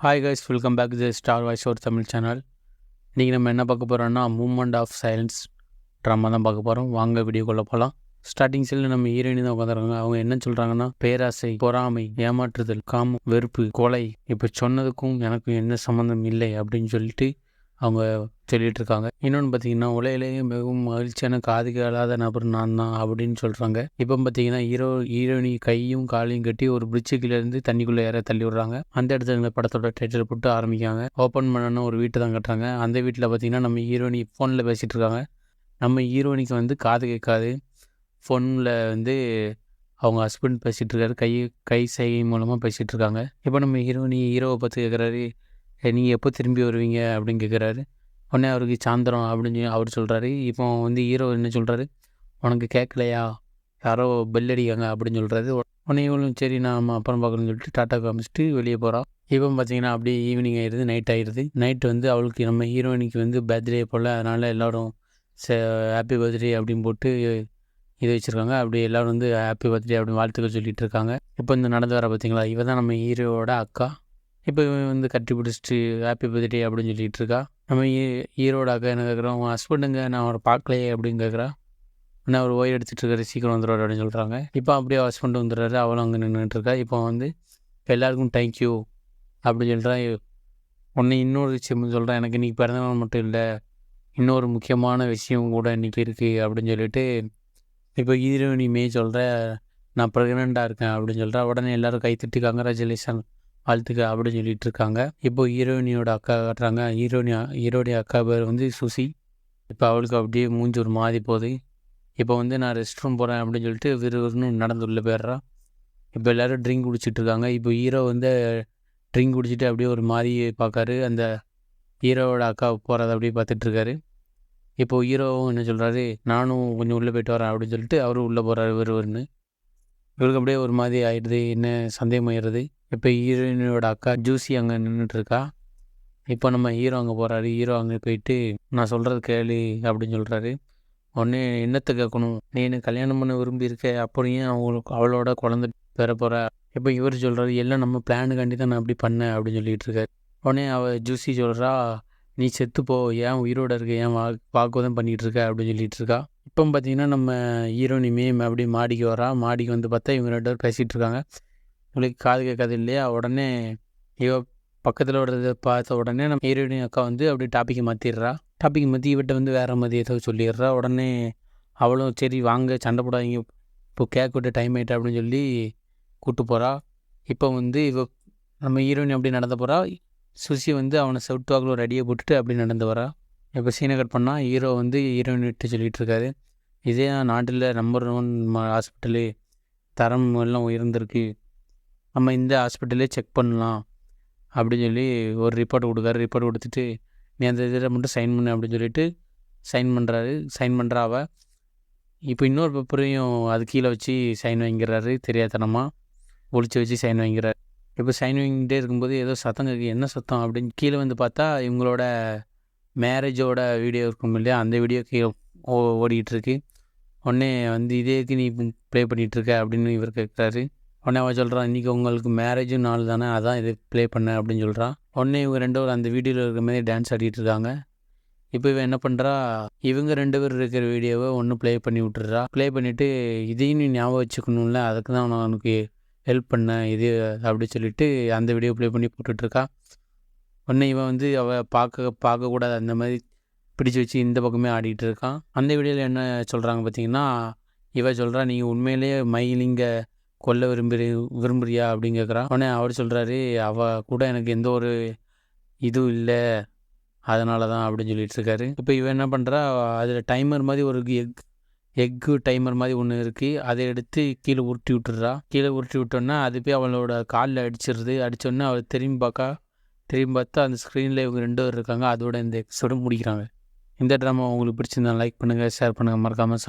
Hi guys, welcome back to star voice ஒரு Tamil channel. இன்றைக்கி நம்ம என்ன பார்க்க போகிறோம்னா, மூமெண்ட் ஆஃப் சைலன்ஸ் ட்ராமா தான் பார்க்க போகிறோம். வாங்க வீடியோக்குள்ளே போகலாம். ஸ்டார்டிங் சைடில் நம்ம ஹீரோயினி தான் உட்காந்துருக்காங்க. அவங்க என்ன சொல்கிறாங்கன்னா, பேராசை, பொறாமை, ஏமாற்றுதல், காமம், வெறுப்பு, கொலை, இப்போ சொன்னதுக்கும் எனக்கும் என்ன சம்மந்தம் இல்லை அப்படின்னு சொல்லிட்டு அவங்க சொல்லிட்டு இருக்காங்க. இன்னொன்று பார்த்தீங்கன்னா, உலகிலேயே மிகவும் மகிழ்ச்சியான காது கேளாத நபர் நான் தான் அப்படின்னு சொல்கிறாங்க. இப்போ பார்த்தீங்கன்னா, ஹீரோயினி கையும் காலையும் கட்டி ஒரு பிரிட்ஜுக்குள்ளேருந்து தண்ணிக்குள்ளே யாரை தள்ளி விடுறாங்க. அந்த இடத்துல இந்த படத்தோட டைட்டில் போட்டு ஆரம்பிக்காங்க. ஓப்பன் பண்ணணும் ஒரு வீட்டை தான் கட்டுறாங்க. அந்த வீட்டில் பார்த்தீங்கன்னா, நம்ம ஹீரோயினி ஃபோனில் பேசிகிட்டு இருக்காங்க. நம்ம ஹீரோயினிக்கு வந்து காது கேட்காது. ஃபோனில் வந்து அவங்க ஹஸ்பண்ட் பேசிகிட்டு இருக்காரு. கை சைகை மூலமாக பேசிகிட்டு இருக்காங்க. இப்போ நம்ம ஹீரோவை பார்த்து கேட்குறாரு, நீங்கள் எப்போ திரும்பி வருவீங்க அப்படின்னு கேட்குறாரு. உடனே அவருக்கு சாயந்தரம் அப்படின்னு அவர் சொல்கிறாரு. இப்போ வந்து ஹீரோ என்ன சொல்கிறாரு, உனக்கு கேட்கலையா, யாரோ பெல் அடிக்காங்க அப்படின்னு சொல்கிறாரு. உடனே இவளும் சரி நான் அப்புறம் பார்க்கணும்னு சொல்லிட்டு டாட்டா காமிச்சிட்டு வெளியே போகிறான். இப்போ பார்த்தீங்கன்னா அப்படியே ஈவினிங் ஆயிடுது, நைட் ஆயிடுது. நைட்டு வந்து அவளுக்கு நம்ம ஹீரோயினிக்கு வந்து பர்த்டே போல், அதனால் எல்லோரும் ஹாப்பி பர்த்டே அப்படின்னு போட்டு இது வச்சுருக்காங்க. அப்படி எல்லோரும் வந்து ஹாப்பி பர்த்டே அப்படின்னு வாழ்த்துக்கள் சொல்லிகிட்டு இருக்காங்க. இப்போ இந்த நடந்து வர பார்த்தீங்களா, இவ தான் நம்ம ஹீரோவோட அக்கா. இப்போ இவன் வந்து கட்டி பிடிச்சிட்டு ஹாப்பி பர்த்டே அப்படின்னு சொல்லிகிட்டு இருக்கா. நம்ம ஹீரோட அக்கா என்ன கேட்குறோம், உங்கள் ஹஸ்பண்டுங்க நான் அவரை பார்க்கலையே அப்படின்னு கேட்குறா. ஆனால் அவர் ஓய்வு எடுத்துகிட்டு இருக்காரு, சீக்கிரம் வந்துடுவார் அப்படின்னு சொல்கிறாங்க. இப்போ அப்படியே ஹஸ்பண்டு வந்துடுறாரு, அவளும் அங்கே நின்றுட்டுருக்கா. இப்போ வந்து எல்லாருக்கும் தேங்க்யூ அப்படின்னு சொல்கிறா. உடனே இன்னொரு விஷயம் சொல்கிறேன், எனக்கு இன்றைக்கி பிறந்தநாள் மட்டும் இல்லை, இன்னொரு முக்கியமான விஷயம் கூட இன்றைக்கி இருக்குது அப்படின்னு சொல்லிட்டு இப்போ ஹீரோயினி சொல்கிற, நான் ப்ரெக்னெண்ட்டாக இருக்கேன் அப்படின்னு சொல்கிறா. உடனே எல்லோரும் கைத்தட்டி கங்க்ராச்சுலேஷன் வாழ்த்துக்க அப்படின்னு சொல்லிட்டு இருக்காங்க. இப்போ ஹீரோயினியோட அக்கா காட்டுறாங்க. ஹீரோடைய அக்கா பேர் வந்து சுசி. இப்போ அவளுக்கு அப்படியே மூஞ்சி ஒரு மாதிரி போகுது. இப்போ வந்து நான் ரெஸ்ட் ரூம் போகிறேன் அப்படின்னு சொல்லிட்டு விறுவிறுன்னு நடந்து உள்ள போயிடுறா. இப்போ எல்லோரும் ட்ரிங்க் குடிச்சிட்டு இருக்காங்க. இப்போ ஹீரோ வந்து ட்ரிங்க் குடிச்சிட்டு அப்படியே ஒரு மாதிரி பார்க்காரு. அந்த ஹீரோவோட அக்கா போகிறத அப்படியே பார்த்துட்ருக்காரு. இப்போது ஹீரோவும் என்ன சொல்கிறாரு, நானும் கொஞ்சம் உள்ளே போய்ட்டு வரேன் அப்படின்னு சொல்லிட்டு அவரும் உள்ளே போகிறாரு விறுவிறுன்னு. இவருக்கு அப்படியே ஒரு மாதிரி ஆயிடுது, என்ன சந்தேகம் ஆயிடுது. இப்போ ஹீரோயினோட அக்கா ஜூசி அங்கே நின்றுட்டுருக்கா. இப்போ நம்ம ஹீரோ அங்கே போகிறாரு. ஹீரோ அங்கே போயிட்டு நான் சொல்கிறது கேளு அப்படின்னு சொல்கிறாரு. உடனே என்னத்தை கேட்கணும், நீ என்ன கல்யாணம் பண்ண விரும்பி இருக்க, அப்படியே அவளோட குழந்தை பெற போகிற. இப்போ இவர் சொல்கிறாரு, எல்லாம் நம்ம பிளானுக்காண்டி தான் நான் அப்படி பண்ணேன் அப்படின்னு சொல்லிட்டு இருக்காரு. உடனே ஜூசி சொல்கிறா, நீ செத்துப்போ, ஏன் உயிரோட இருக்க, ஏன் வாக்குவாதம் பண்ணிகிட்டு இருக்க அப்படின்னு சொல்லிட்டு இருக்கா. இப்போ பார்த்தீங்கன்னா நம்ம ஹீரோனி அப்படியே மாடிக்கு வரா. மாடிக்கு வந்து பார்த்தா இவங்க 2 பேர் பேசிகிட்டு இருக்காங்க. இவளுக்கு காது கேட்காது இல்லையா. உடனே இவ பக்கத்தில் விடுறத பார்த்த உடனே நம்ம ஹீரோயினி அக்கா வந்து அப்படியே டாப்பிக்கை மாற்றிடுறா. டாப்பிக்கை மாற்றி இவட்ட வந்து வேறு மாதிரி ஏதோ சொல்லிடுறா. உடனே அவளும் சரி வாங்க சண்டை போடாதீங்க, இப்போ கேக் விட்ட டைம் ஆகிட்டு அப்படின்னு சொல்லி கூப்பிட்டு போகிறா. இப்போ வந்து நம்ம ஹீரோயினி அப்படி நடந்து போகிறா. சுசி வந்து அவனை செவுட்டு வாக்கில் ஒரு அடியை போட்டுட்டு அப்படி நடந்து வரா. இப்போ சீனை கட் பண்ணால் ஹீரோ வந்து ஹீரோயின்கிட்ட சொல்லிகிட்டு இருக்காரு, இதே நாட்டில் நம்பர் 1 ஹாஸ்பிட்டலு, தரம் எல்லாம் உயர்ந்திருக்கு, நம்ம இந்த ஹாஸ்பிட்டலே செக் பண்ணலாம் அப்படின்னு சொல்லி ஒரு ரிப்போர்ட் கொடுக்காரு. ரிப்போர்ட் கொடுத்துட்டு நீ அந்த இதில் மட்டும் சைன் பண்ணு அப்படின்னு சொல்லிட்டு சைன் பண்ணுறா அவ. இப்போ இன்னொரு பேப்பரையும் அது கீழே வச்சு சைன் வாங்கிறாரு. தெரியாதனமாக ஒழிச்சு வச்சு சைன் வாங்கிறாரு. இப்போ சைன் வாங்கிட்டே இருக்கும்போது ஏதோ சத்தம் கேட்குது, என்ன சத்தம் அப்படின்னு கீழே வந்து பார்த்தா இவங்களோட மேரேஜோட வீடியோ இருக்கும் இல்லையா, அந்த வீடியோ கீழே ஓடிக்கிட்டுருக்கு. உடனே வந்து இதேக்கு நீ ப்ளே பண்ணிகிட்ருக்க அப்படின்னு இவர் கேட்குறாரு. உடனே அவன் சொல்கிறான், இன்றைக்கி உங்களுக்கு மேரேஜும் நாள் தானே, அதான் இது ப்ளே பண்ண அப்படின்னு சொல்கிறான். உடனே இவங்க 2 பேரும் அந்த வீடியோவில் இருக்கிற மாதிரி டான்ஸ் ஆடிட்டு இருக்காங்க. இப்போ இவன் என்ன பண்ணுறா, இவங்க 2 பேர் இருக்கிற வீடியோவை ஒன்று ப்ளே பண்ணி விட்டுறா. ப்ளே பண்ணிவிட்டு இதையும் நீ ஞாபகம் வச்சுக்கணும்ல, அதுக்கு தான் நான் உனக்கு ஹெல்ப் பண்ணேன் இது அப்படி சொல்லிவிட்டு அந்த வீடியோ ப்ளே பண்ணி போட்டுட்ருக்கா. உடனே இவன் வந்து அவள் பார்க்கக்கூடாது அந்த மாதிரி பிடிச்சி வச்சு இந்த பக்கமே ஆடிக்கிட்டு இருக்கான். அந்த வீடியோவில் என்ன சொல்கிறாங்க பார்த்தீங்கன்னா, இவ சொல்கிறா, நீங்கள் உண்மையிலேயே மயிலிங்க கொல்ல விரும்புறியா அப்படின்னு கேட்குறா. உடனே அவர் சொல்கிறாரு, அவள் கூட எனக்கு எந்த ஒரு இதுவும் இல்லை, அதனால தான் அப்படின்னு சொல்லிட்டு இருக்காரு. இப்போ இவன் என்ன பண்ணுறா, அதில் டைமர் மாதிரி ஒரு எக்கு டைமர் மாதிரி ஒன்று இருக்குது, அதை எடுத்து கீழே உருட்டி விட்டுறா. கீழே உருட்டி விட்டோன்னா அது போய் அவளோட காலில் அடிச்சிடுது. அடித்தோடனே அவள் திரும்பி பார்த்தா அந்த ஸ்க்ரீனில் இவங்க 2 பேர் இருக்காங்க. அதோட இந்த எபிசோடு முடிக்கிறாங்க. இந்த ட்ராமா உங்களுக்கு பிடிச்சிருந்தா லைக் பண்ணுங்கள், ஷேர் பண்ணுங்கள், மறக்காமல்